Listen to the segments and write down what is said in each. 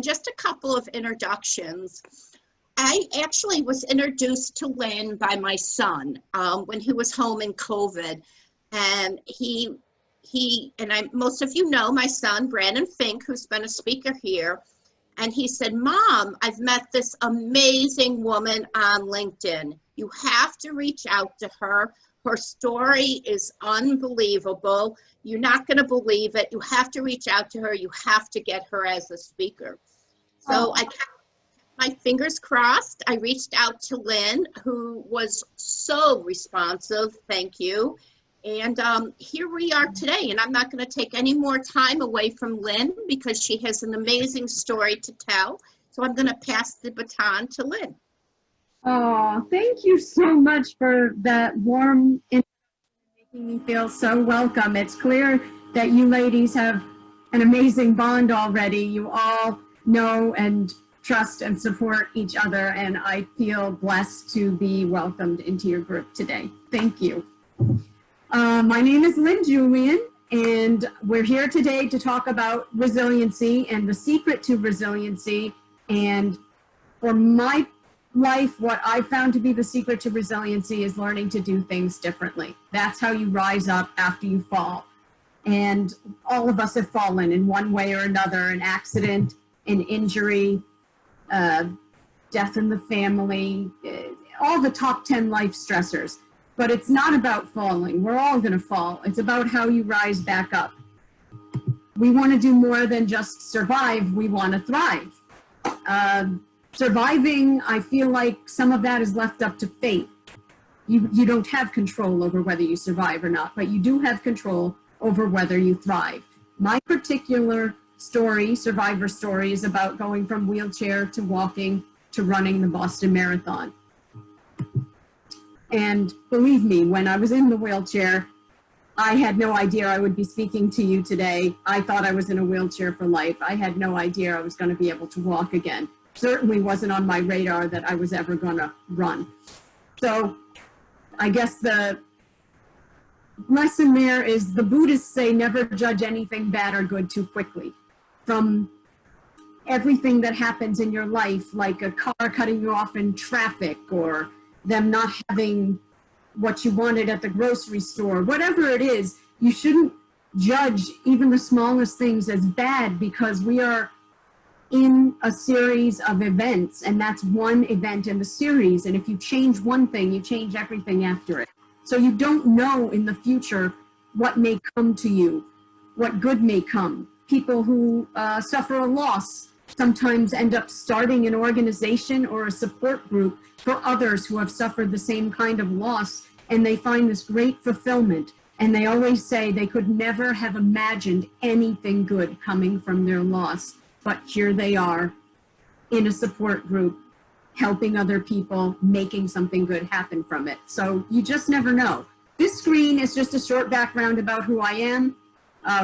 Just a couple of introductions. I actually was introduced to Lynn by my son when he was home in COVID, and most of you know my son Brandon Fink, who's been a speaker here, and he said, "Mom, I've met this amazing woman on LinkedIn. You have to reach out to her. Her story is unbelievable. You're not going to believe it. You have to reach out to her. You have to get her as a speaker." So I kept my fingers crossed. I reached out to Lynn, who was so responsive. Thank you. And here we are today. And I'm not going to take any more time away from Lynn because she has an amazing story to tell. So I'm going to pass the baton to Lynn. Oh, thank you so much for that warm introduction, making me feel so welcome. It's clear that you ladies have an amazing bond already. You all know and trust and support each other, and I feel blessed to be welcomed into your group today. Thank you. My name is Lynn Julian, and we're here today to talk about resiliency and the secret to resiliency. And for my life, what I found to be the secret to resiliency is learning to do things differently. That's how you rise up after you fall. And all of us have fallen in one way or another, an accident, an injury, death in the family, all the top 10 life stressors. But it's not about falling. We're all going to fall. It's about how you rise back up. We want to do more than just survive. We want to thrive. Surviving, I feel like some of that is left up to fate. You don't have control over whether you survive or not, but you do have control over whether you thrive. My particular story, survivor story, is about going from wheelchair to walking to running the Boston Marathon. And believe me, when I was in the wheelchair, I had no idea I would be speaking to you today. I thought I was in a wheelchair for life. I had no idea I was going to be able to walk again. Certainly wasn't on my radar that I was ever going to run. So I guess the lesson there is the Buddhists say never judge anything bad or good too quickly. From everything that happens in your life, like a car cutting you off in traffic, or them not having what you wanted at the grocery store, whatever it is, you shouldn't judge even the smallest things as bad, because we are in a series of events, and that's one event in the series. And if you change one thing, you change everything after it. So you don't know in the future what may come to you, what good may come. People who suffer a loss sometimes end up starting an organization or a support group for others who have suffered the same kind of loss, and they find this great fulfillment. And they always say they could never have imagined anything good coming from their loss, but here they are in a support group, helping other people, making something good happen from it. So you just never know. This screen is just a short background about who I am.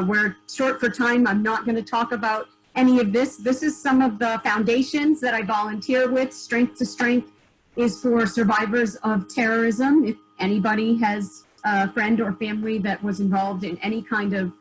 We're short for time. I'm not going to talk about any of this. This is some of the foundations that I volunteer with. Strength to Strength is for survivors of terrorism. If anybody has a friend or family that was involved in any kind of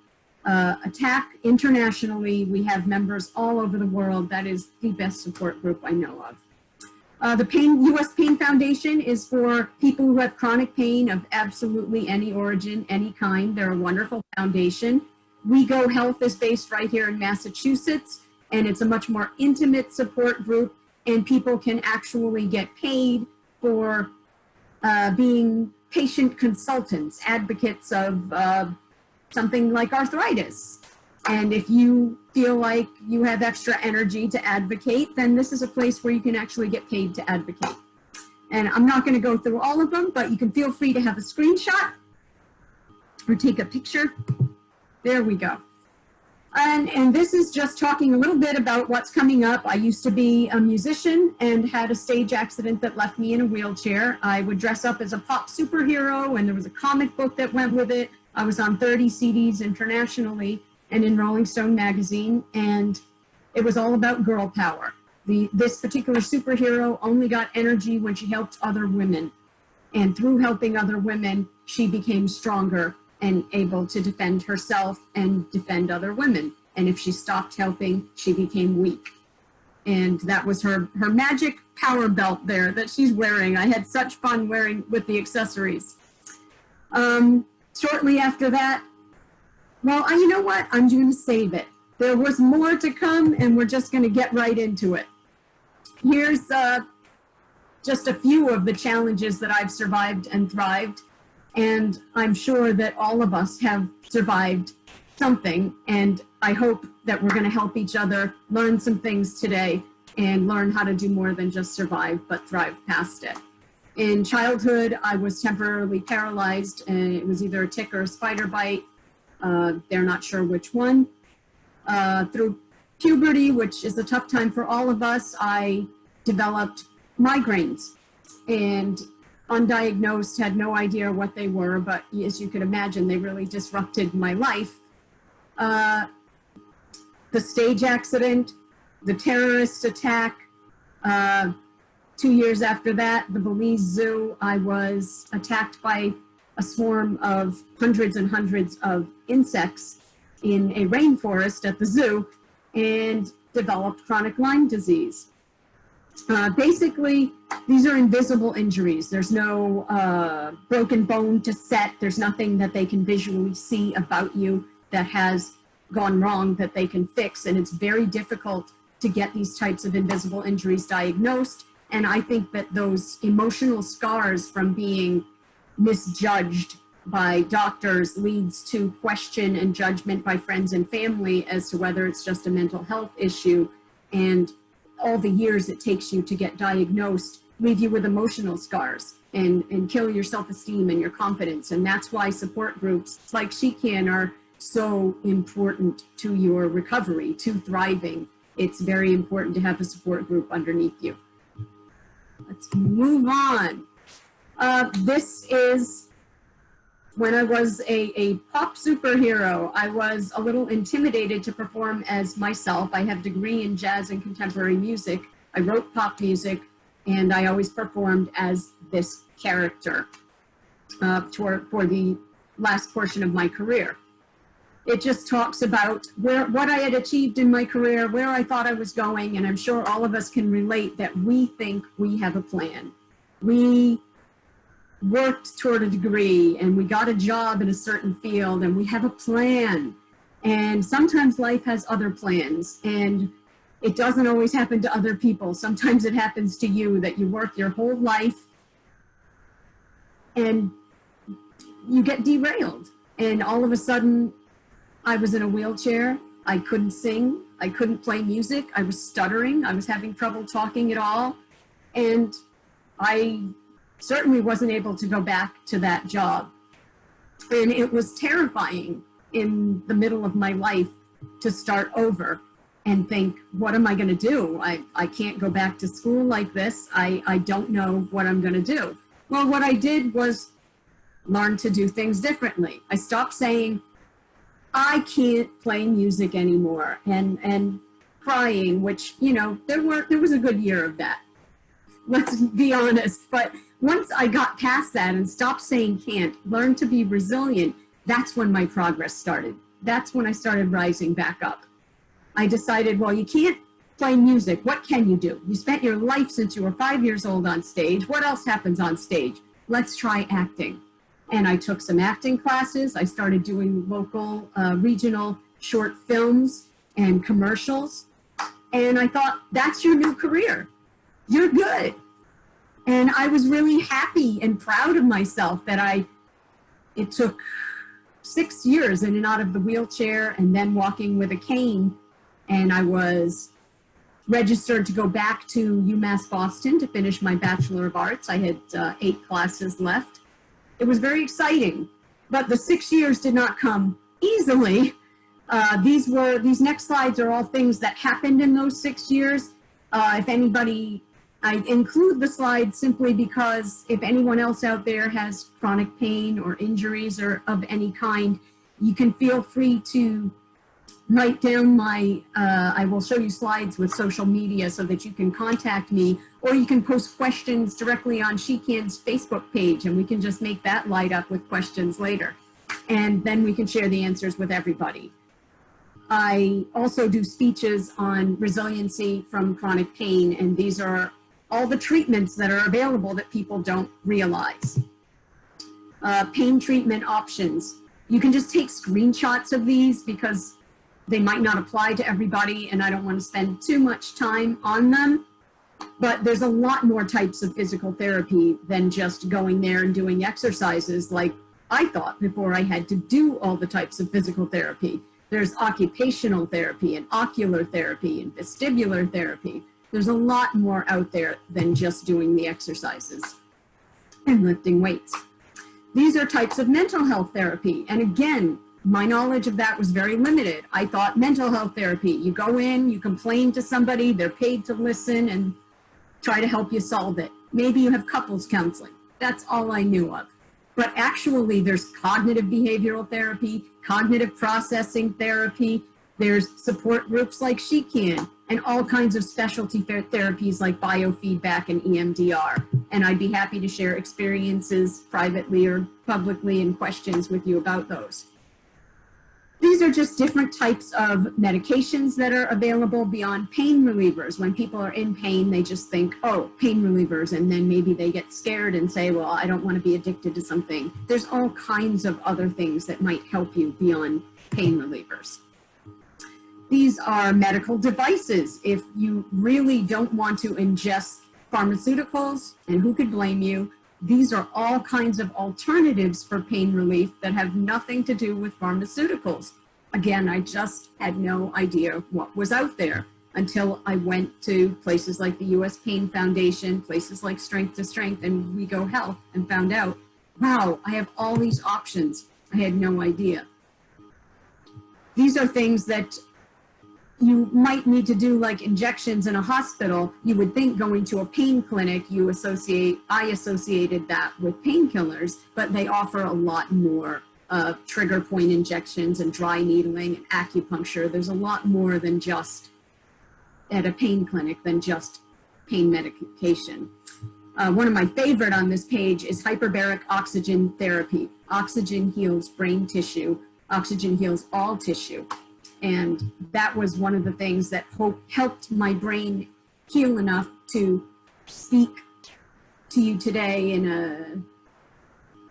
attack internationally, we have members all over the world. That is the best support group I know of. The U.S. Pain Foundation is for people who have chronic pain of absolutely any origin, any kind. They're a wonderful foundation. We Go Health is based right here in Massachusetts, and it's a much more intimate support group, and people can actually get paid for being patient consultants, advocates of something like arthritis. And if you feel like you have extra energy to advocate, then this is a place where you can actually get paid to advocate. And I'm not going to go through all of them, but you can feel free to have a screenshot or take a picture. There we go. And this is just talking a little bit about what's coming up. I used to be a musician and had a stage accident that left me in a wheelchair. I would dress up as a pop superhero, and there was a comic book that went with it. I was on 30 CDs internationally and in Rolling Stone magazine, and it was all about girl power. This particular superhero only got energy when she helped other women. And through helping other women, she became stronger and able to defend herself and defend other women. And if she stopped helping, she became weak. And that was her magic power belt there that she's wearing. I had such fun wearing with the accessories. Shortly after that, well, you know what? I'm going to save it. There was more to come, and we're just going to get right into it. Here's just a few of the challenges that I've survived and thrived. And I'm sure that all of us have survived something. And I hope that we're going to help each other learn some things today and learn how to do more than just survive, but thrive past it. In childhood, I was temporarily paralyzed, and it was either a tick or a spider bite. They're not sure which one. Through puberty, which is a tough time for all of us, I developed migraines, and undiagnosed, had no idea what they were, but as you can imagine, they really disrupted my life. The stage accident, the terrorist attack, 2 years after that, the Belize Zoo, I was attacked by a swarm of hundreds and hundreds of insects in a rainforest at the zoo and developed chronic Lyme disease. Basically, these are invisible injuries. There's no broken bone to set. There's nothing that they can visually see about you that has gone wrong that they can fix. And it's very difficult to get these types of invisible injuries diagnosed. And I think that those emotional scars from being misjudged by doctors leads to question and judgment by friends and family as to whether it's just a mental health issue. And all the years it takes you to get diagnosed leave you with emotional scars and kill your self-esteem and your confidence. And that's why support groups like SheCan are so important to your recovery, to thriving. It's very important to have a support group underneath you. Let's move on. This is when I was a pop superhero. I was a little intimidated to perform as myself. I have a degree in jazz and contemporary music. I wrote pop music, and I always performed as this character for the last portion of my career. It just talks about what I had achieved in my career, where I thought I was going, and I'm sure all of us can relate that we think we have a plan. We worked toward a degree, and we got a job in a certain field, and we have a plan. And sometimes life has other plans, and it doesn't always happen to other people. Sometimes it happens to you, that you work your whole life, and you get derailed. And all of a sudden, I was in a wheelchair. I couldn't sing. I couldn't play music. I was stuttering. I was having trouble talking at all. And I certainly wasn't able to go back to that job. And it was terrifying in the middle of my life to start over and think, what am I going to do? I can't go back to school like this. I don't know what I'm going to do. Well, what I did was learn to do things differently. I stopped saying, I can't play music anymore, and crying, which, you know, there was a good year of that. Let's be honest. But once I got past that and stopped saying can't, learned to be resilient, that's when my progress started. That's when I started rising back up. I decided, well, you can't play music. What can you do? You spent your life since you were 5 years old on stage. What else happens on stage? Let's try acting. And I took some acting classes. I started doing local, regional short films and commercials. And I thought, that's your new career. You're good. And I was really happy and proud of myself that it took 6 years in and out of the wheelchair and then walking with a cane. And I was registered to go back to UMass Boston to finish my Bachelor of Arts. I had 8 classes left. It was very exciting, but the 6 years did not come easily. These next slides are all things that happened in those 6 years. If anybody, I include the slides simply because if anyone else out there has chronic pain or injuries or of any kind, you can feel free to write down I will show you slides with social media so that you can contact me, or you can post questions directly on SheCan's Facebook page, and we can just make that light up with questions later. And then we can share the answers with everybody. I also do speeches on resiliency from chronic pain, and these are all the treatments that are available that people don't realize. Pain treatment options. You can just take screenshots of these because they might not apply to everybody, and I don't want to spend too much time on them. But there's a lot more types of physical therapy than just going there and doing exercises like I thought before I had to do all the types of physical therapy. There's occupational therapy and ocular therapy and vestibular therapy. There's a lot more out there than just doing the exercises and lifting weights. These are types of mental health therapy. And again, my knowledge of that was very limited. I thought mental health therapy, you go in, you complain to somebody, they're paid to listen and try to help you solve it. Maybe you have couples counseling. That's all I knew of. But actually there's cognitive behavioral therapy, cognitive processing therapy, there's support groups like SheCan, and all kinds of specialty therapies like biofeedback and EMDR. And I'd be happy to share experiences privately or publicly and questions with you about those. These are just different types of medications that are available beyond pain relievers. When people are in pain, they just think, oh, pain relievers, and then maybe they get scared and say, well, I don't want to be addicted to something. There's all kinds of other things that might help you beyond pain relievers. These are medical devices. If you really don't want to ingest pharmaceuticals, and who could blame you, these are all kinds of alternatives for pain relief that have nothing to do with pharmaceuticals. Again, I just had no idea what was out there until I went to places like the US Pain Foundation, places like Strength to Strength and We Go Health, and found out, wow, I have all these options. I had no idea. These are things that you might need to do, like injections in a hospital. You would think going to a pain clinic, I associated that with painkillers, but they offer a lot more trigger point injections and dry needling and acupuncture. There's a lot more than just at a pain clinic than just pain medication. One of my favorite on this page is hyperbaric oxygen therapy. Oxygen heals brain tissue. Oxygen heals all tissue. And that was one of the things that helped my brain heal enough to speak to you today in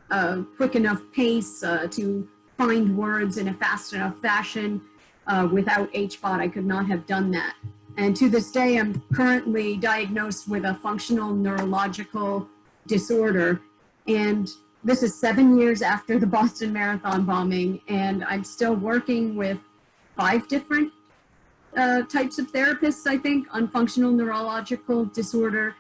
a quick enough pace, to find words in a fast enough fashion. Without HBOT, I could not have done that. And to this day, I'm currently diagnosed with a functional neurological disorder. And this is 7 years after the Boston Marathon bombing, and I'm still working with 5 different types of therapists, I think, on functional neurological disorder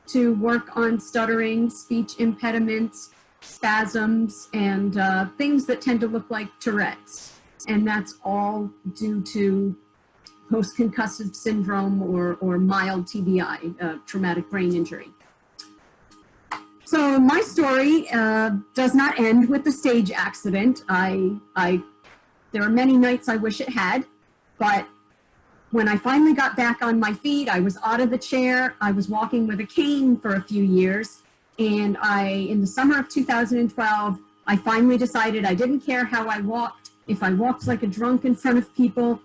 to work on stuttering, speech impediments, spasms, and things that tend to look like Tourette's. And that's all due to post-concussive syndrome or mild TBI, traumatic brain injury. So my story does not end with the stage accident. There are many nights I wish it had, but when I finally got back on my feet, I was out of the chair. I was walking with a cane for a few years, and in the summer of 2012, I finally decided I didn't care how I walked. If I walked like a drunk in front of people,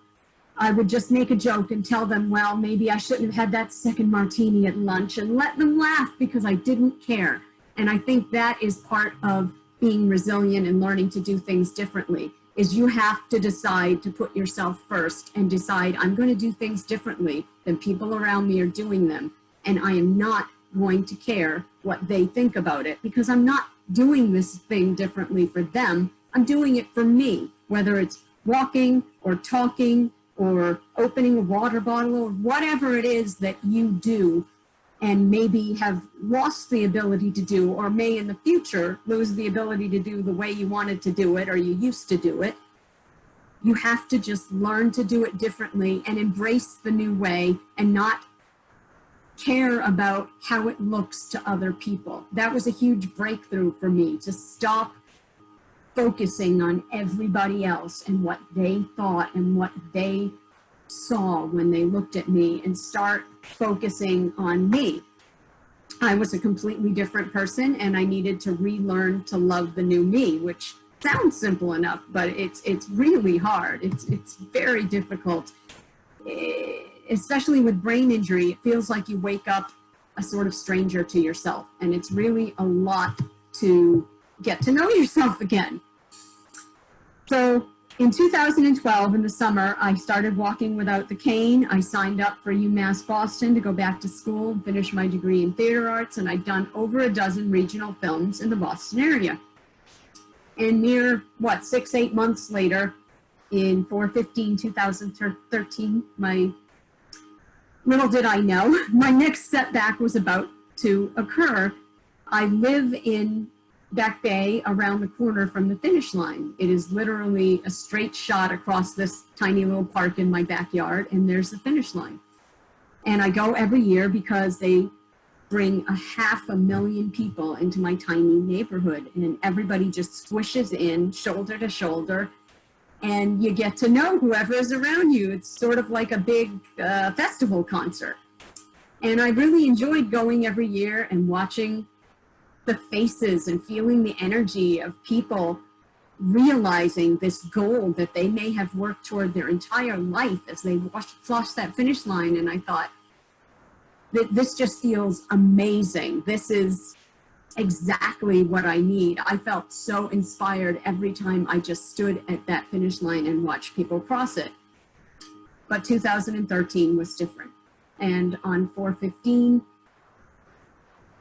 I would just make a joke and tell them, well, maybe I shouldn't have had that second martini at lunch, and let them laugh because I didn't care. And I think that is part of being resilient and learning to do things differently, is you have to decide to put yourself first and decide, I'm going to do things differently than people around me are doing them. And I am not going to care what they think about it, because I'm not doing this thing differently for them. I'm doing it for me, whether it's walking or talking or opening a water bottle or whatever it is that you do and maybe have lost the ability to do, or may in the future lose the ability to do the way you wanted to do it or you used to do it. You have to just learn to do it differently and embrace the new way and not care about how it looks to other people. That was a huge breakthrough for me, to stop focusing on everybody else and what they thought and what they saw when they looked at me, and start focusing on me. I was a completely different person, and I needed to relearn to love the new me, which sounds simple enough, but it's really hard. It's very difficult, especially with brain injury. It feels like you wake up a sort of stranger to yourself, and it's really a lot to get to know yourself again. So in 2012, in the summer, I started walking without the cane. I signed up for UMass Boston to go back to school and finish my degree in theater arts, and I'd done over a dozen regional films in the Boston area. And mere, 6-8 months later, in 4/15/2013, little did I know, my next setback was about to occur. I live in Back Bay, around the corner from the finish line. It is literally a straight shot across this tiny little park in my backyard, and there's the finish line. And I go every year because they bring 500,000 people into my tiny neighborhood, and everybody just squishes in shoulder to shoulder, and you get to know whoever is around you. It's sort of like a big festival concert. And I really enjoyed going every year and watching the faces and feeling the energy of people realizing this goal that they may have worked toward their entire life as they crossed that finish line. And I thought, this just feels amazing. This is exactly what I need. I felt so inspired every time I just stood at that finish line and watched people cross it. But 2013 was different. And on 4/15,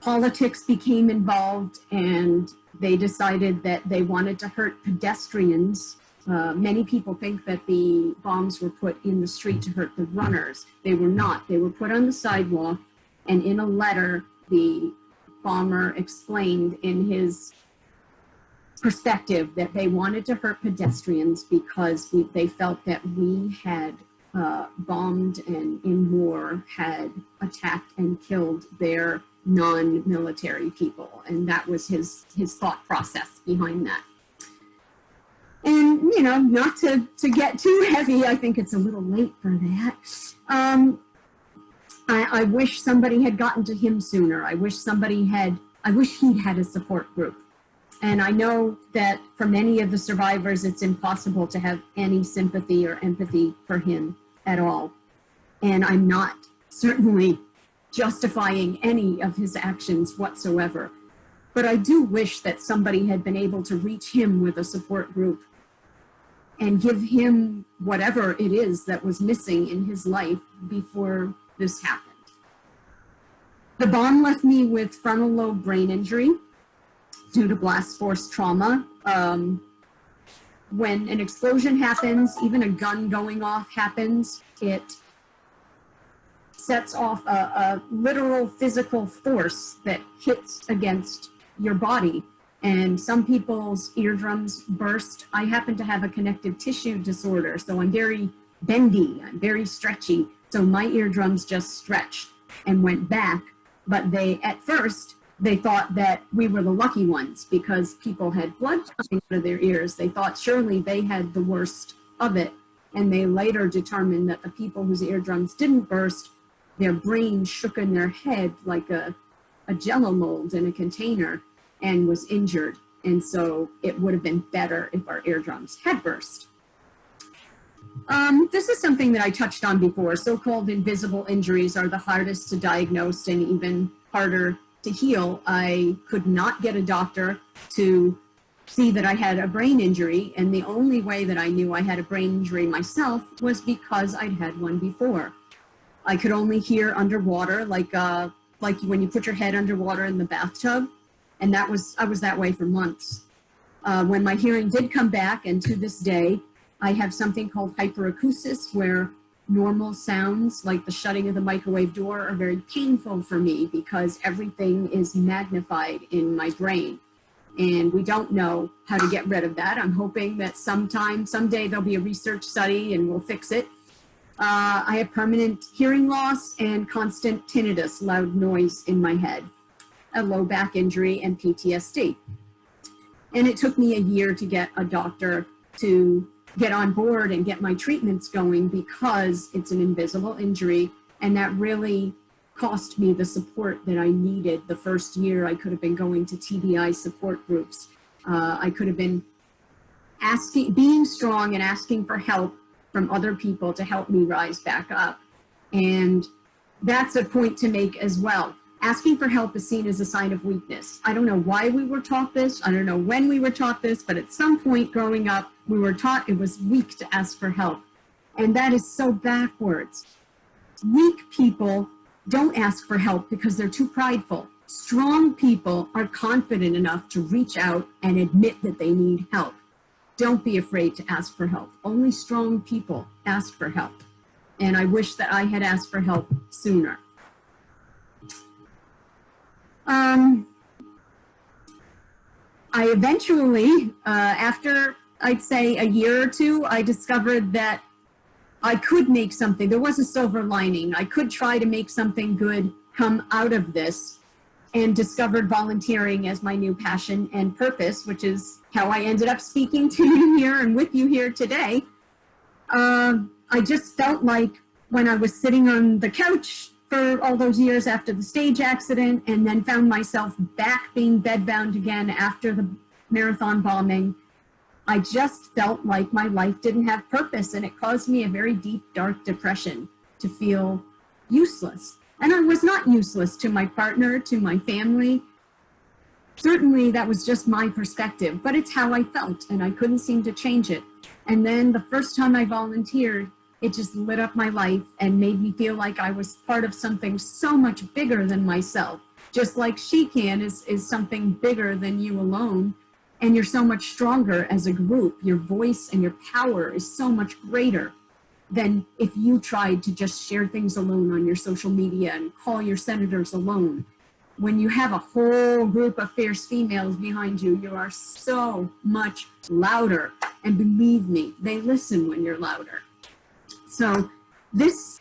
politics became involved, and they decided that they wanted to hurt pedestrians. Many people think that the bombs were put in the street to hurt the runners. They were not. They were put on the sidewalk, and in a letter, the bomber explained in his perspective that they wanted to hurt pedestrians because they felt that we had bombed and in war had attacked and killed their non-military people, and that was his thought process behind that. And not to get too heavy, I think it's a little late for that. I wish somebody had gotten to him sooner. I wish he'd had a support group. And I know that for many of the survivors, it's impossible to have any sympathy or empathy for him at all. And I'm not certainly justifying any of his actions whatsoever. But I do wish that somebody had been able to reach him with a support group and give him whatever it is that was missing in his life before this happened. The bomb left me with frontal lobe brain injury due to blast force trauma. When an explosion happens, even a gun going off happens, it sets off a literal physical force that hits against your body. And some people's eardrums burst. I happen to have a connective tissue disorder, so I'm very bendy, I'm very stretchy. So my eardrums just stretched and went back. But at first, they thought that we were the lucky ones because people had blood coming out of their ears. They thought surely they had the worst of it. And they later determined that the people whose eardrums didn't burst, their brain shook in their head like a jello mold in a container and was injured. And so it would have been better if our eardrums had burst. This is something that I touched on before. So-called invisible injuries are the hardest to diagnose and even harder to heal. I could not get a doctor to see that I had a brain injury, and the only way that I knew I had a brain injury myself was because I'd had one before. I could only hear underwater, like when you put your head underwater in the bathtub, and I was that way for months. When my hearing did come back, and to this day, I have something called hyperacusis, where normal sounds like the shutting of the microwave door are very painful for me because everything is magnified in my brain. And we don't know how to get rid of that. I'm hoping that someday there'll be a research study and we'll fix it. I have permanent hearing loss and constant tinnitus, loud noise in my head, a low back injury, and PTSD. And it took me a year to get a doctor to get on board and get my treatments going because it's an invisible injury, and that really cost me the support that I needed. The first year I could have been going to TBI support groups. I could have been being strong and asking for help from other people to help me rise back up. And that's a point to make as well. Asking for help is seen as a sign of weakness. I don't know why we were taught this. I don't know when we were taught this, but at some point growing up, we were taught it was weak to ask for help. And that is so backwards. Weak people don't ask for help because they're too prideful. Strong people are confident enough to reach out and admit that they need help. Don't be afraid to ask for help. Only strong people ask for help. And I wish that I had asked for help sooner. I eventually, after I'd say a year or two, I discovered that I could make something. There was a silver lining. I could try to make something good come out of this, and discovered volunteering as my new passion and purpose, which is how I ended up speaking to you here and with you here today. I just felt like when I was sitting on the couch for all those years after the stage accident, and then found myself back being bedbound again after the marathon bombing, I just felt like my life didn't have purpose, and it caused me a very deep, dark depression to feel useless. And I was not useless to my partner, to my family. Certainly that was just my perspective, but it's how I felt, and I couldn't seem to change it. And then the first time I volunteered, it just lit up my life and made me feel like I was part of something so much bigger than myself. Just like SheCan is something bigger than you alone, and you're so much stronger as a group. Your voice and your power is so much greater than if you tried to just share things alone on your social media and call your senators alone. When you have a whole group of fierce females behind you, you are so much louder. And believe me, they listen when you're louder. So this,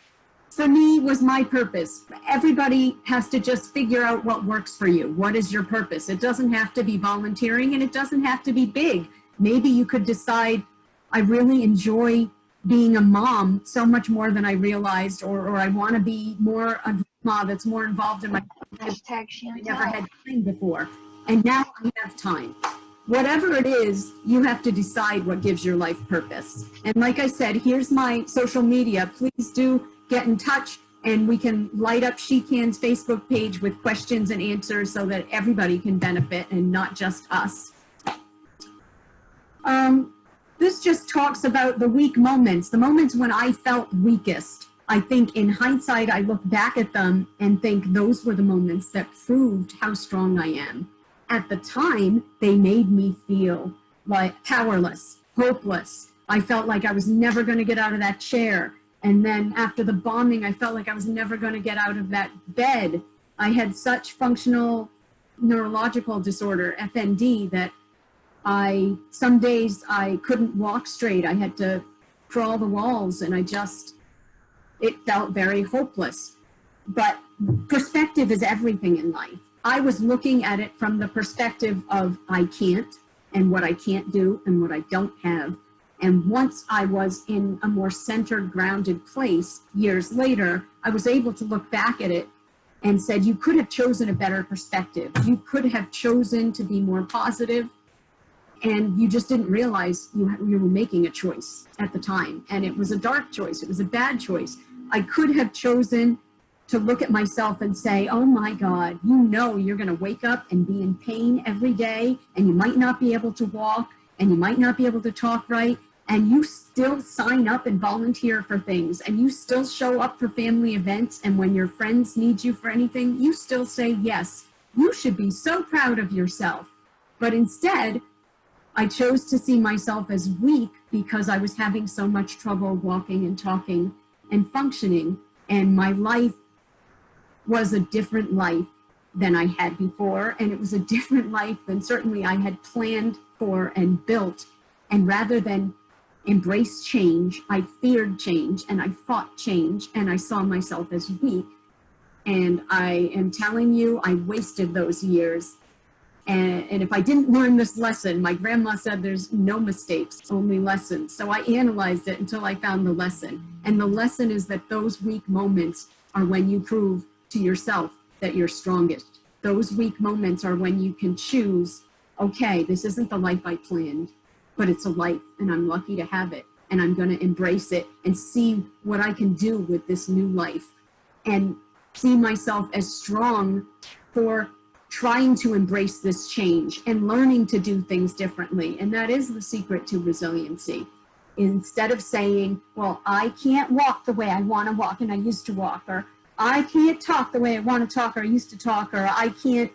for me, was my purpose. Everybody has to just figure out what works for you. What is your purpose? It doesn't have to be volunteering, and it doesn't have to be big. Maybe you could decide, I really enjoy being a mom so much more than I realized, or I want to be more a mom that's more involved in my life. I never had time before, and now I have time. Whatever it is, you have to decide what gives your life purpose. And like I said, here's my social media. Please do get in touch, and we can light up SheCan's Facebook page with questions and answers so that everybody can benefit and not just us. This just talks about the weak moments, the moments when I felt weakest. I think in hindsight, I look back at them and think those were the moments that proved how strong I am. At the time, they made me feel like powerless, hopeless. I felt like I was never going to get out of that chair. And then after the bombing, I felt like I was never going to get out of that bed. I had such functional neurological disorder, FND, that some days I couldn't walk straight. I had to crawl the walls, and it felt very hopeless. But perspective is everything in life. I was looking at it from the perspective of I can't, and what I can't do, and what I don't have. And once I was in a more centered, grounded place, years later, I was able to look back at it and said, you could have chosen a better perspective. You could have chosen to be more positive, and you just didn't realize you were making a choice at the time. And it was a dark choice. It was a bad choice. I could have chosen to look at myself and say, oh my God, you know you're going to wake up and be in pain every day, and you might not be able to walk, and you might not be able to talk right, and you still sign up and volunteer for things, and you still show up for family events, and when your friends need you for anything, you still say yes. You should be so proud of yourself. But instead, I chose to see myself as weak because I was having so much trouble walking and talking and functioning, and my life was a different life than I had before, and it was a different life than certainly I had planned for and built. And rather than embrace change, I feared change, and I fought change, and I saw myself as weak. And I am telling you, I wasted those years. And if I didn't learn this lesson, my grandma said there's no mistakes, only lessons. So I analyzed it until I found the lesson. And the lesson is that those weak moments are when you prove to yourself that you're strongest. Those weak moments are when you can choose, okay, this isn't the life I planned, but it's a life and I'm lucky to have it, and I'm going to embrace it and see what I can do with this new life and see myself as strong for trying to embrace this change and learning to do things differently. And that is the secret to resiliency. Instead of saying, well, I can't walk the way I want to walk and I used to walk, or I can't talk the way I want to talk or I used to talk, or I can't,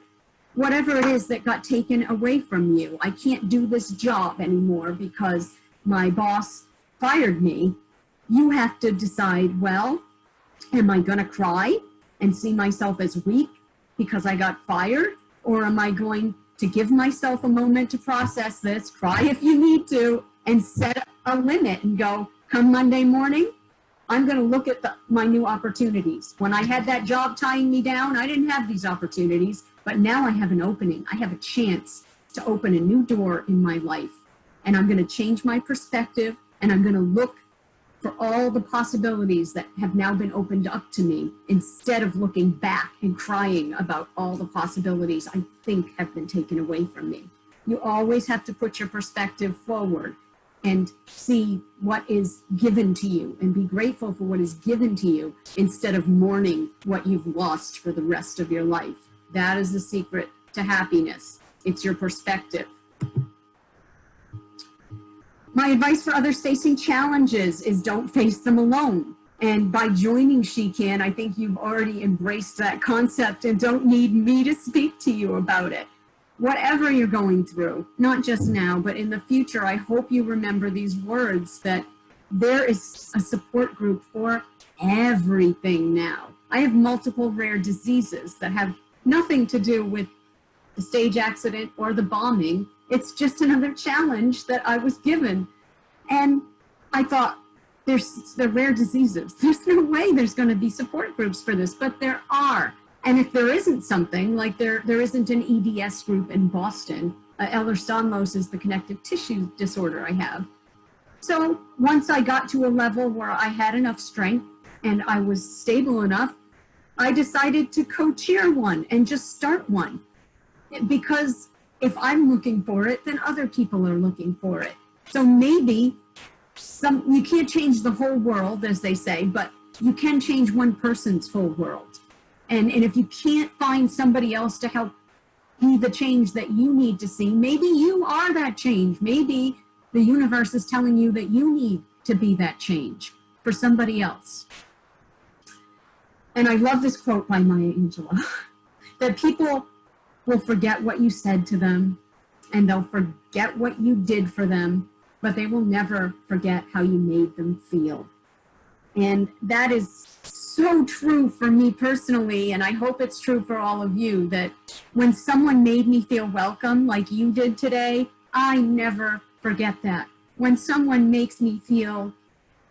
whatever it is that got taken away from you. I can't do this job anymore because my boss fired me. You have to decide, well, am I going to cry and see myself as weak because I got fired? Or am I going to give myself a moment to process this, cry if you need to, and set a limit and go, come Monday morning, I'm going to look at my new opportunities. When I had that job tying me down, I didn't have these opportunities, but now I have an opening. I have a chance to open a new door in my life. And I'm going to change my perspective, and I'm going to look for all the possibilities that have now been opened up to me, instead of looking back and crying about all the possibilities I think have been taken away from me. You always have to put your perspective forward and see what is given to you and be grateful for what is given to you, instead of mourning what you've lost for the rest of your life. That is the secret to happiness. It's your perspective. My advice for others facing challenges is don't face them alone. And by joining SheCan, I think you've already embraced that concept and don't need me to speak to you about it. Whatever you're going through, not just now, but in the future, I hope you remember these words, that there is a support group for everything now. I have multiple rare diseases that have nothing to do with the stage accident or the bombing. It's just another challenge that I was given. And I thought, they're rare diseases. There's no way there's going to be support groups for this, but there are. And if there isn't something, like there isn't an EDS group in Boston, Ehlers-Danlos is the connective tissue disorder I have. So once I got to a level where I had enough strength and I was stable enough, I decided to co-chair one and just start one. Because if I'm looking for it, then other people are looking for it. So maybe you can't change the whole world, as they say, but you can change one person's whole world. And if you can't find somebody else to help be the change that you need to see, maybe you are that change. Maybe the universe is telling you that you need to be that change for somebody else. And I love this quote by Maya Angelou, that people will forget what you said to them, and they'll forget what you did for them, but they will never forget how you made them feel. And that is so true for me personally, and I hope it's true for all of you, that when someone made me feel welcome, like you did today, I never forget that. When someone makes me feel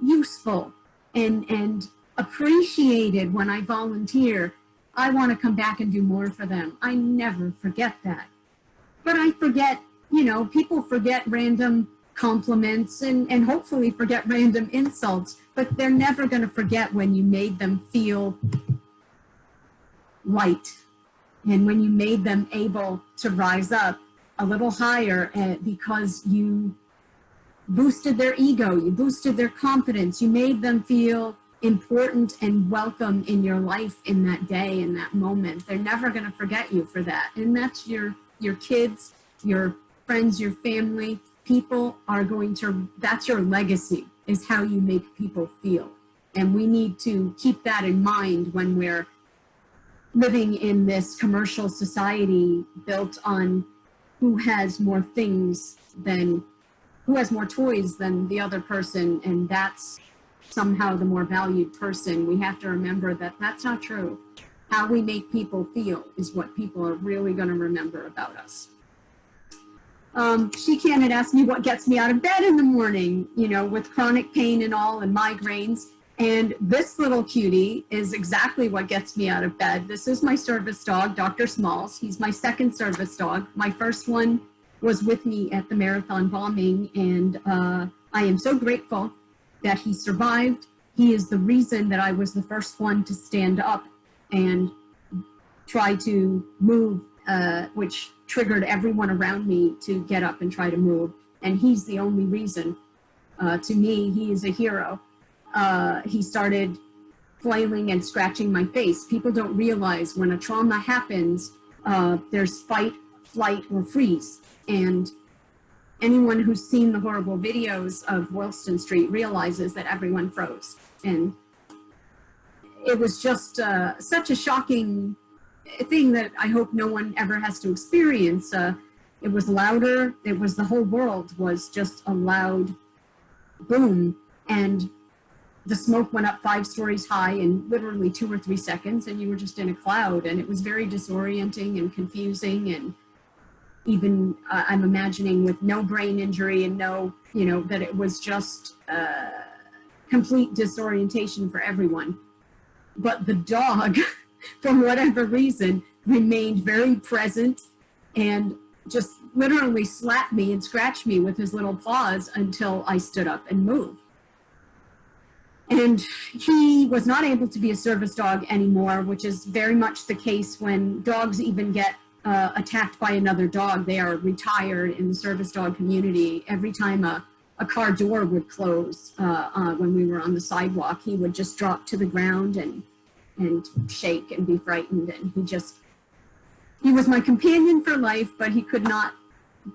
useful and appreciated when I volunteer, I want to come back and do more for them. I never forget that. But I forget, people forget random compliments and hopefully forget random insults, but they're never going to forget when you made them feel light and when you made them able to rise up a little higher because you boosted their ego, you boosted their confidence, you made them feel important and welcome in your life in that day, in that moment. They're never going to forget you for that. And that's your kids, your friends, your family. People are going to, that's your legacy, is how you make people feel. And we need to keep that in mind when we're living in this commercial society built on who has more things than, who has more toys than the other person, and that's somehow the more valued person. We have to remember that that's not true. How we make people feel is what people are really going to remember about us. SheCan had asked me what gets me out of bed in the morning, with chronic pain and all and migraines. And this little cutie is exactly what gets me out of bed. This is my service dog, Dr. Smalls. He's my second service dog. My first one was with me at the marathon bombing, and I am so grateful that he survived. He is the reason that I was the first one to stand up and try to move, which triggered everyone around me to get up and try to move. and he's the only reason. To me, he is a hero. He started flailing and scratching my face. People don't realize when a trauma happens, there's fight, flight, or freeze. And anyone who's seen the horrible videos of Wilston Street realizes that everyone froze. And it was just such a shocking thing that I hope no one ever has to experience. It was louder. It was, the whole world was just a loud boom. And the smoke went up 5 stories high in literally 2 or 3 seconds, and you were just in a cloud. And it was very disorienting and confusing. And even I'm imagining with no brain injury and no, you know, that it was just complete disorientation for everyone. But the dog, for whatever reason, remained very present and just literally slapped me and scratched me with his little paws until I stood up and moved. And he was not able to be a service dog anymore, which is very much the case when dogs even get attacked by another dog. They are retired in the service dog community. Every time a car door would close when we were on the sidewalk, he would just drop to the ground and shake and be frightened. And he was my companion for life, but he could not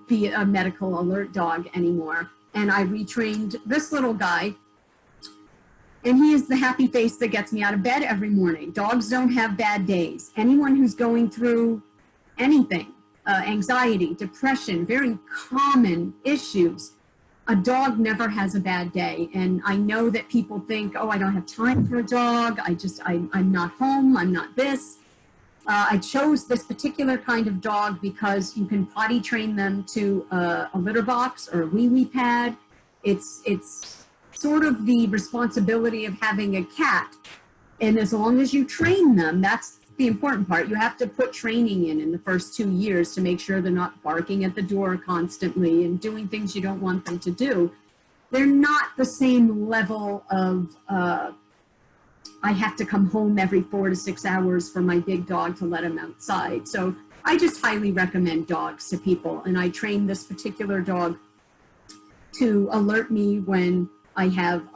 be a medical alert dog anymore. And I retrained this little guy, and he is the happy face that gets me out of bed every morning. Dogs don't have bad days. Anyone who's going through anything, anxiety, depression, very common issues, a dog never has a bad day. And I know that people think, oh, I don't have time for a dog. I'm not home. I'm not this. I chose this particular kind of dog because you can potty train them to a litter box or a wee-wee pad. It's sort of the responsibility of having a cat. And as long as you train them, that's the important part. You have to put training in the first 2 years to make sure they're not barking at the door constantly and doing things you don't want them to do. They're not the same level of, I have to come home every 4 to 6 hours for my big dog to let him outside. So I just highly recommend dogs to people. And I trained this particular dog to alert me when I have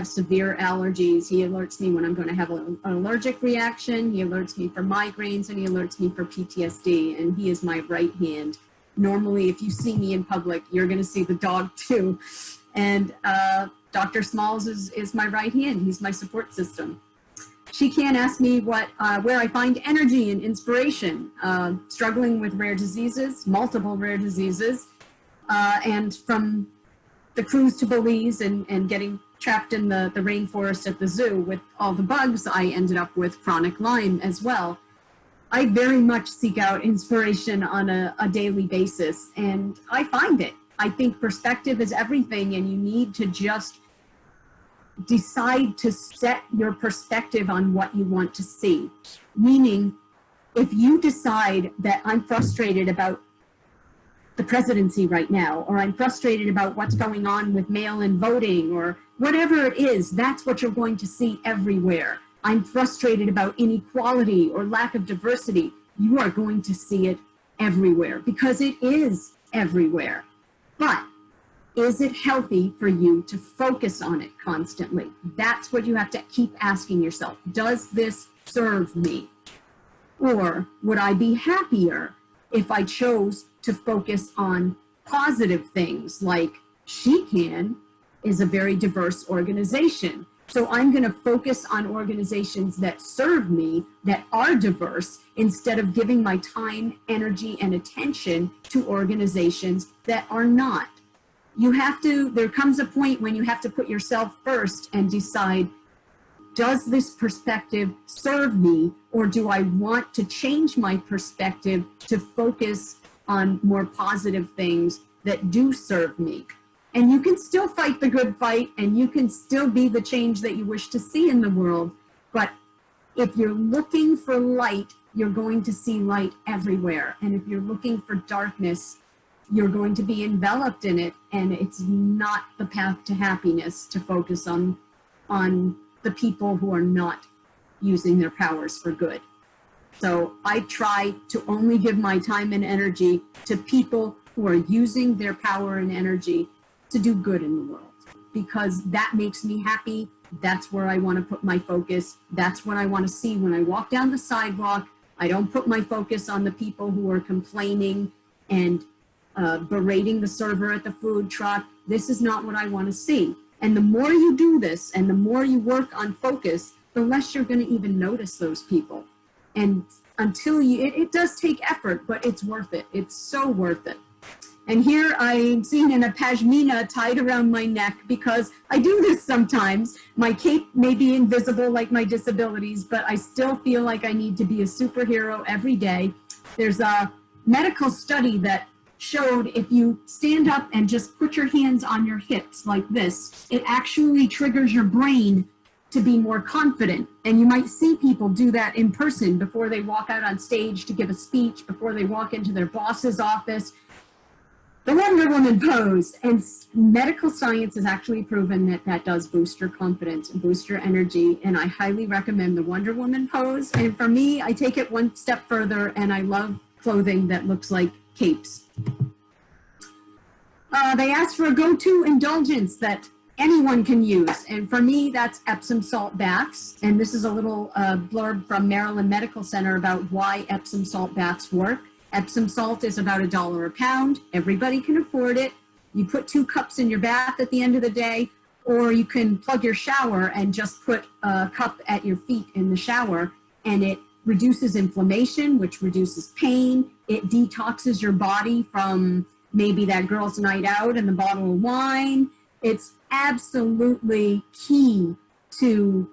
severe allergies. He alerts me when I'm going to have an allergic reaction. He alerts me for migraines, and he alerts me for PTSD. And he is my right hand. Normally, if you see me in public, you're going to see the dog too. And Dr. Smalls is my right hand. He's my support system. SheCan asked me where I find energy and inspiration, struggling with rare diseases, multiple rare diseases, and from the cruise to Belize and getting trapped in the rainforest at the zoo with all the bugs, I ended up with chronic Lyme as well. I very much seek out inspiration on a daily basis, and I find it. I think perspective is everything, and you need to just decide to set your perspective on what you want to see. Meaning, if you decide that I'm frustrated about the presidency right now, or I'm frustrated about what's going on with mail-in voting, or whatever it is, that's what you're going to see everywhere. I'm frustrated about inequality or lack of diversity. You are going to see it everywhere because it is everywhere. But is it healthy for you to focus on it constantly? That's what you have to keep asking yourself. Does this serve me? Or would I be happier if I chose to focus on positive things like SheCan is a very diverse organization. So I'm going to focus on organizations that serve me, that are diverse, instead of giving my time, energy, and attention to organizations that are not. There comes a point when you have to put yourself first and decide, does this perspective serve me, or do I want to change my perspective to focus on more positive things that do serve me? And you can still fight the good fight, and you can still be the change that you wish to see in the world. But if you're looking for light, you're going to see light everywhere. And if you're looking for darkness, you're going to be enveloped in it. And it's not the path to happiness to focus on the people who are not using their powers for good. So I try to only give my time and energy to people who are using their power and energy to do good in the world, because that makes me happy. That's where I want to put my focus. That's what I want to see when I walk down the sidewalk. I don't put my focus on the people who are complaining and berating the server at the food truck. This is not what I want to see. And the more you do this and the more you work on focus, the less you're going to even notice those people. And until you, it does take effort, but it's worth it. It's so worth it. And here I'm seen in a pashmina tied around my neck because I do this sometimes. My cape may be invisible like my disabilities, but I still feel like I need to be a superhero every day. There's a medical study that showed if you stand up and just put your hands on your hips like this, it actually triggers your brain to be more confident. And you might see people do that in person before they walk out on stage to give a speech, before they walk into their boss's office. The Wonder Woman pose, and medical science has actually proven that that does boost your confidence and boost your energy, and I highly recommend the Wonder Woman pose. And for me, I take it one step further, and I love clothing that looks like capes. They asked for a go-to indulgence that anyone can use, and for me, that's Epsom salt baths. And this is a little blurb from Maryland Medical Center about why Epsom salt baths work. Epsom salt is about $1 a pound. Everybody can afford it. You put 2 cups in your bath at the end of the day, or you can plug your shower and just put a cup at your feet in the shower, and it reduces inflammation, which reduces pain. It detoxes your body from maybe that girl's night out and the bottle of wine. It's absolutely key to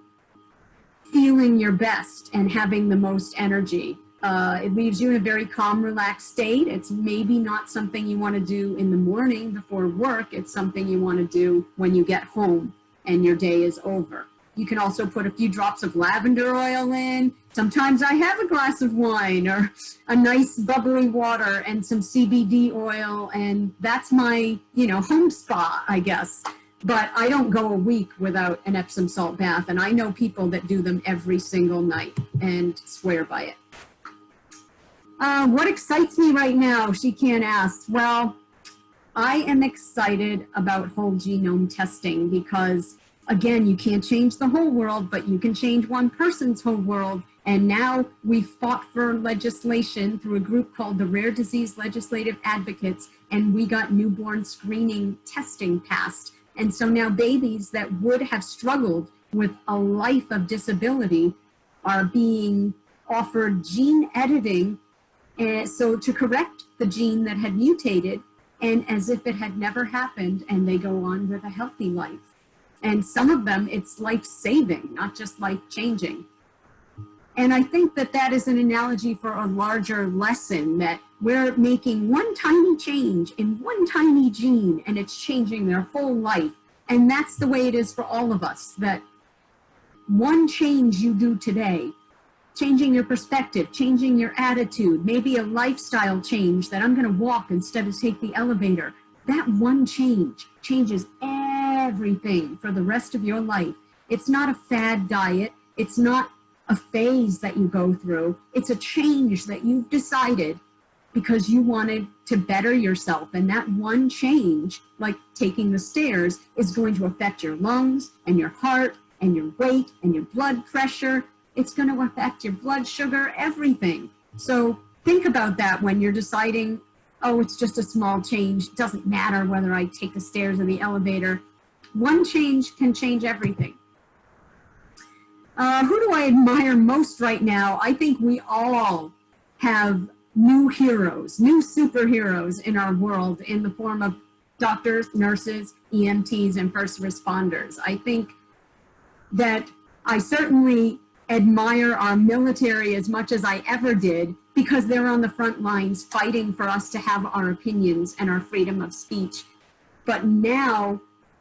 feeling your best and having the most energy. It leaves you in a very calm, relaxed state. It's maybe not something you want to do in the morning before work. It's something you want to do when you get home and your day is over. You can also put a few drops of lavender oil in. Sometimes I have a glass of wine or a nice bubbly water and some CBD oil, and that's my, home spa, I guess. But I don't go a week without an Epsom salt bath, and I know people that do them every single night and swear by it. What excites me right now, SheCan asks. Well, I am excited about whole genome testing because, again, you can't change the whole world, but you can change one person's whole world. And now we fought for legislation through a group called the Rare Disease Legislative Advocates, and we got newborn screening testing passed. And so now babies that would have struggled with a life of disability are being offered gene editing, so to correct the gene that had mutated, and as if it had never happened, and they go on with a healthy life. And some of them, it's life-saving, not just life-changing. And I think that that is an analogy for a larger lesson, that we're making one tiny change in one tiny gene, and it's changing their whole life. And that's the way it is for all of us, that one change you do today, changing your perspective, changing your attitude, maybe a lifestyle change that I'm going to walk instead of take the elevator. That one change changes everything for the rest of your life. It's not a fad diet. It's not a phase that you go through. It's a change that you've decided because you wanted to better yourself. And that one change, like taking the stairs, is going to affect your lungs and your heart and your weight and your blood pressure. It's going to affect your blood sugar, everything. So think about that when you're deciding, oh, it's just a small change. It doesn't matter whether I take the stairs or the elevator. One change can change everything. Who do I admire most right now? I think we all have new heroes, new superheroes in our world in the form of doctors, nurses, EMTs, and first responders. I think that I certainly admire our military as much as I ever did because they're on the front lines fighting for us to have our opinions and our freedom of speech. But now,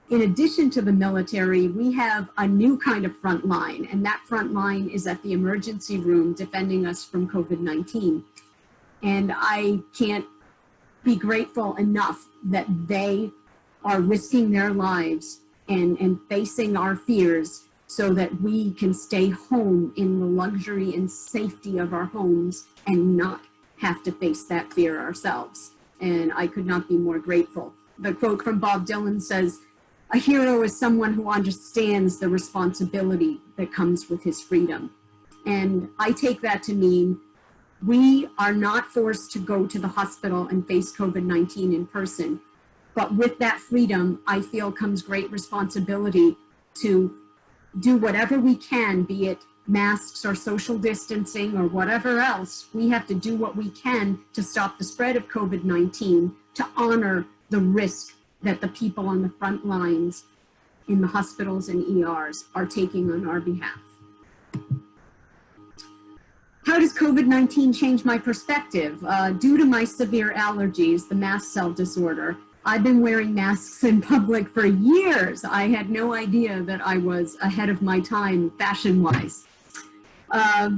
in addition to the military, we have a new kind of front line, and that front line is at the emergency room defending us from COVID-19. And I can't be grateful enough that they are risking their lives and facing our fears so that we can stay home in the luxury and safety of our homes and not have to face that fear ourselves. And I could not be more grateful. The quote from Bob Dylan says, "A hero is someone who understands the responsibility that comes with his freedom." And I take that to mean we are not forced to go to the hospital and face COVID-19 in person. But with that freedom, I feel comes great responsibility to do whatever we can, be it masks or social distancing or whatever else. We have to do what we can to stop the spread of COVID-19, to honor the risk that the people on the front lines in the hospitals and ERs are taking on our behalf. How does COVID-19 change my perspective? Due to my severe allergies, the mast cell disorder, I've been wearing masks in public for years. I had no idea that I was ahead of my time fashion-wise. I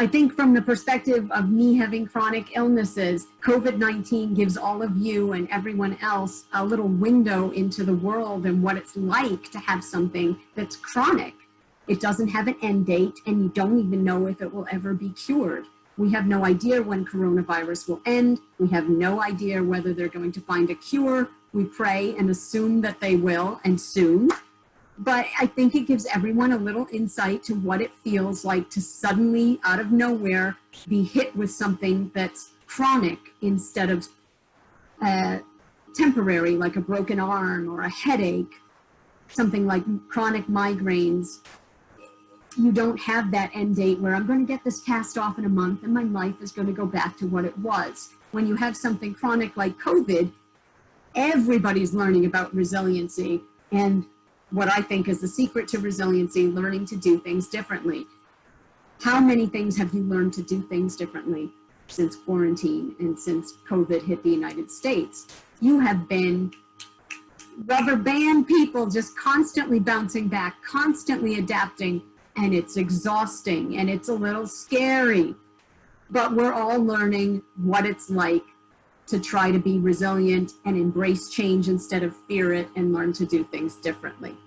think from the perspective of me having chronic illnesses, COVID-19 gives all of you and everyone else a little window into the world and what it's like to have something that's chronic. It doesn't have an end date, and you don't even know if it will ever be cured. We have no idea when coronavirus will end. We have no idea whether they're going to find a cure. We pray and assume that they will, and soon. But I think it gives everyone a little insight to what it feels like to suddenly, out of nowhere, be hit with something that's chronic instead of temporary, like a broken arm or a headache, something like chronic migraines. You don't have that end date where I'm going to get this cast off in a month and my life is going to go back to what it was. When you have something chronic like COVID, everybody's learning about resiliency, and what I think is the secret to resiliency, learning to do things differently. How many things have you learned to do things differently since quarantine and since COVID hit the United States? You have been rubber band people, just constantly bouncing back, constantly adapting, and it's exhausting and it's a little scary. But we're all learning what it's like to try to be resilient and embrace change instead of fear it, and learn to do things differently.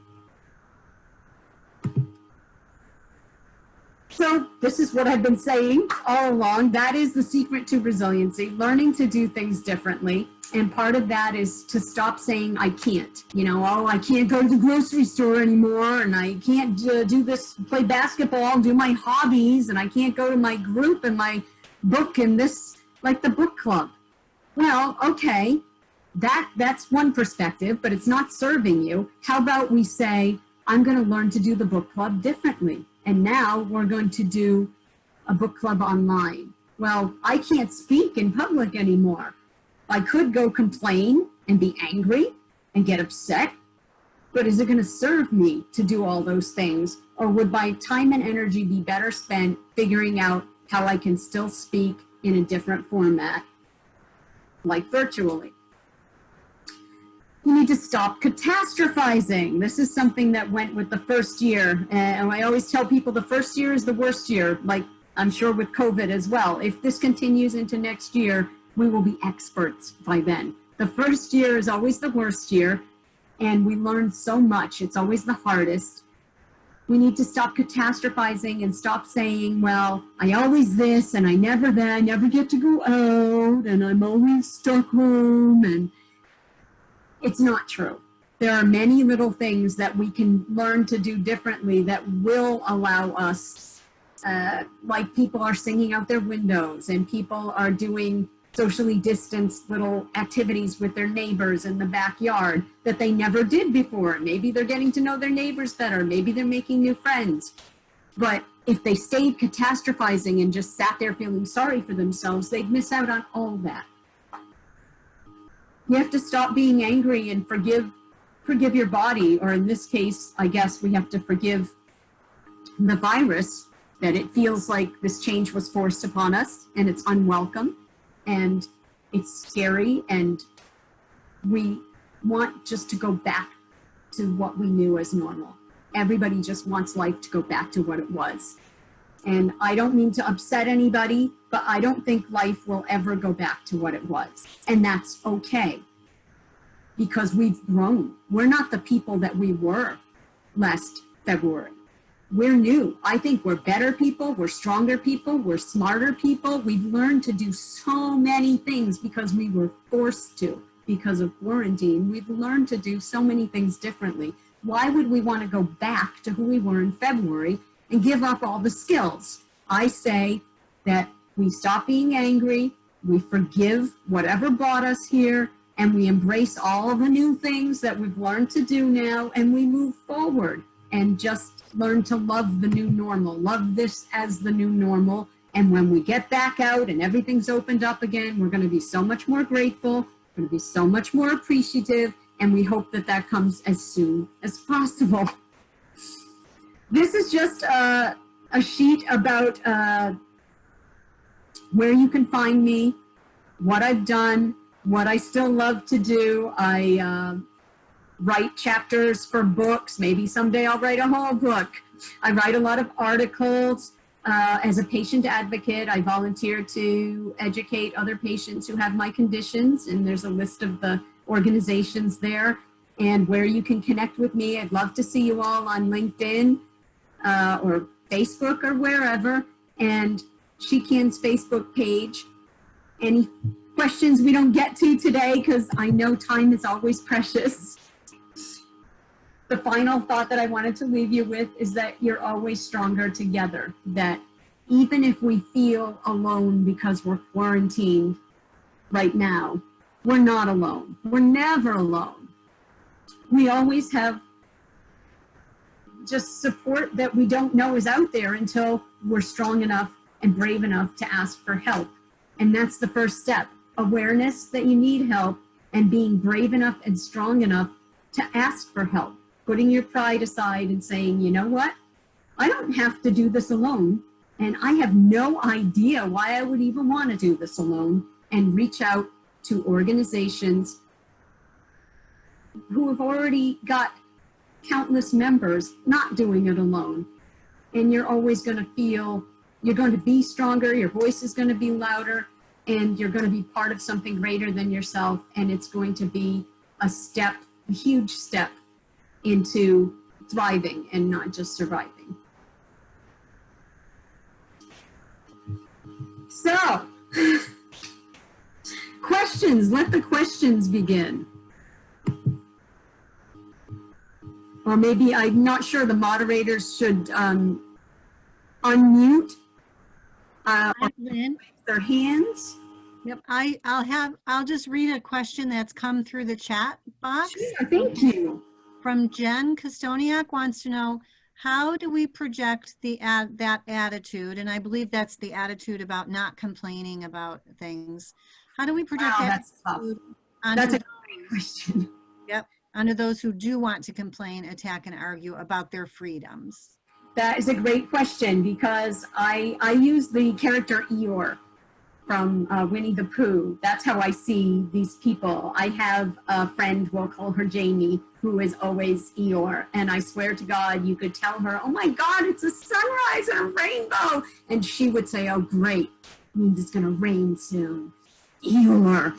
So this is what I've been saying all along. That is the secret to resiliency, learning to do things differently. And part of that is to stop saying, I can't, oh, I can't go to the grocery store anymore, and I can't do this, play basketball, do my hobbies, and I can't go to my group and my book and this, like the book club. Well, okay, that's one perspective, but it's not serving you. How about we say, I'm going to learn to do the book club differently. And now we're going to do a book club online. Well, I can't speak in public anymore. I could go complain and be angry and get upset, but is it going to serve me to do all those things? Or would my time and energy be better spent figuring out how I can still speak in a different format, like virtually? You need to stop catastrophizing. This is something that went with the first year. And I always tell people the first year is the worst year, like I'm sure with COVID as well. If this continues into next year, we will be experts by then. The first year is always the worst year, and we learn so much. It's always the hardest. We need to stop catastrophizing and stop saying, well, I always this and I never that, I never get to go out, and I'm always stuck home. And it's not true. There are many little things that we can learn to do differently that will allow us, like people are singing out their windows, and people are doing socially distanced little activities with their neighbors in the backyard that they never did before. Maybe they're getting to know their neighbors better. Maybe they're making new friends. But if they stayed catastrophizing and just sat there feeling sorry for themselves, they'd miss out on all that. You have to stop being angry and forgive your body, or in this case, I guess we have to forgive the virus, that it feels like this change was forced upon us and it's unwelcome. And it's scary, and we want just to go back to what we knew as normal. Everybody just wants life to go back to what it was. And I don't mean to upset anybody, but I don't think life will ever go back to what it was. And that's okay, because we've grown. We're not the people that we were last February. We're new. I think we're better people, we're stronger people, we're smarter people. We've learned to do so many things because we were forced to, because of quarantine. We've learned to do so many things differently. Why would we want to go back to who we were in February and give up all the skills? I say that we stop being angry, we forgive whatever brought us here, and we embrace all the new things that we've learned to do now, and we move forward and just learn to love the new normal, love this as the new normal. And when we get back out and everything's opened up again, we're going to be so much more grateful, we're going to be so much more appreciative, and we hope that that comes as soon as possible. This is just a sheet about where you can find me, what I've done, what I still love to do. I write chapters for books. Maybe someday I'll write a whole book. I write a lot of articles. As a patient advocate, I volunteer to educate other patients who have my conditions, and there's a list of the organizations there and where you can connect with me. I'd love to see you all on LinkedIn or Facebook or wherever, and SheCan's Facebook page. Any questions we don't get to today, because I know time is always precious. The final thought that I wanted to leave you with is that you're always stronger together, that even if we feel alone because we're quarantined right now, we're not alone. We're never alone. We always have just support that we don't know is out there until we're strong enough and brave enough to ask for help. And that's the first step. Awareness that you need help and being brave enough and strong enough to ask for help. Putting your pride aside and saying, you know what? I don't have to do this alone. And I have no idea why I would even want to do this alone, and reach out to organizations who have already got countless members not doing it alone. And you're always going to feel, you're going to be stronger, your voice is going to be louder, and you're going to be part of something greater than yourself. And it's going to be a step, a huge step into thriving and not just surviving. So, questions, let the questions begin. Or maybe, I'm not sure, the moderators should unmute or Lynn. raise their hands. Yep, I'll just read a question that's come through the chat box. Sure, thank you. From Jen Kostoniak, wants to know, how do we project that attitude? And I believe that's the attitude about not complaining about things. How do we project that That's tough. onto That's a those, great question. yep, onto those who do want to complain, attack, and argue about their freedoms? That is a great question, because I use the character Eeyore from Winnie the Pooh. That's how I see these people. I have a friend, we'll call her Jamie, who is always Eeyore. And I swear to God, you could tell her, oh my God, it's a sunrise and a rainbow. And she would say, oh great, means it's gonna rain soon. Eeyore.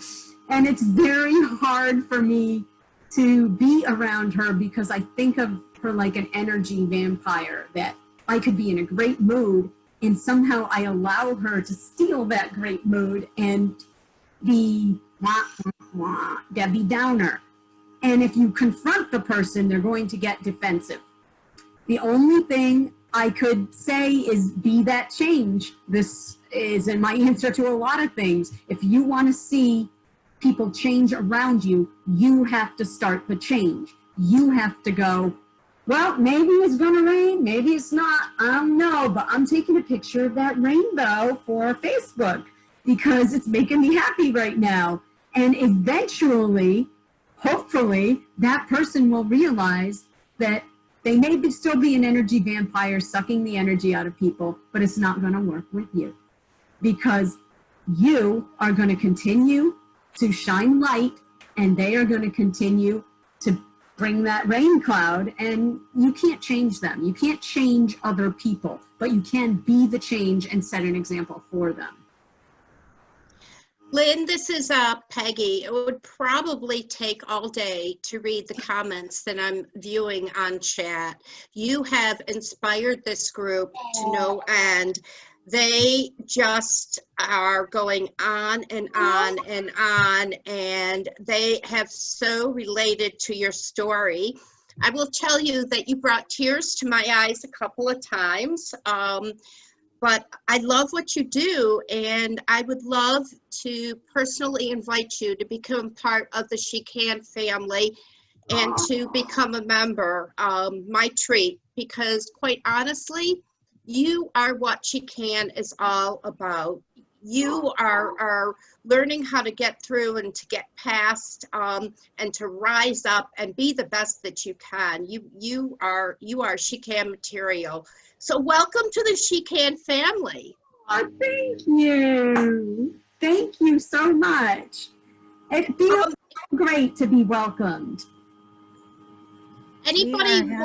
And it's very hard for me to be around her, because I think of her like an energy vampire, that I could be in a great mood and somehow I allow her to steal that great mood and be Debbie Downer. And if you confront the person, they're going to get defensive. The only thing I could say is be that change. This is in my answer to a lot of things. If you want to see people change around you, you have to start the change. You have to go, well, maybe it's going to rain, maybe it's not, I don't know, but I'm taking a picture of that rainbow for Facebook because it's making me happy right now. And eventually, hopefully, that person will realize that they may still be an energy vampire sucking the energy out of people, but it's not going to work with you, because you are going to continue to shine light and they are going to continue to bring that rain cloud, and you can't change them. You can't change other people, but you can be the change and set an example for them. Lynn, this is Peggy. It would probably take all day to read the comments that I'm viewing on chat. You have inspired this group to no end. They just are going on and on and on, and they have so related to your story. I will tell you that you brought tears to my eyes a couple of times. But I love what you do, and I would love to personally invite you to become part of the SheCan family and to become a member. My treat, because quite honestly, you are what SheCan is all about. You are learning how to get through and to get past and to rise up and be the best that you can. You are SheCan material. So welcome to the SheCan family. Oh, thank you. Thank you so much. It feels so great to be welcomed. Anybody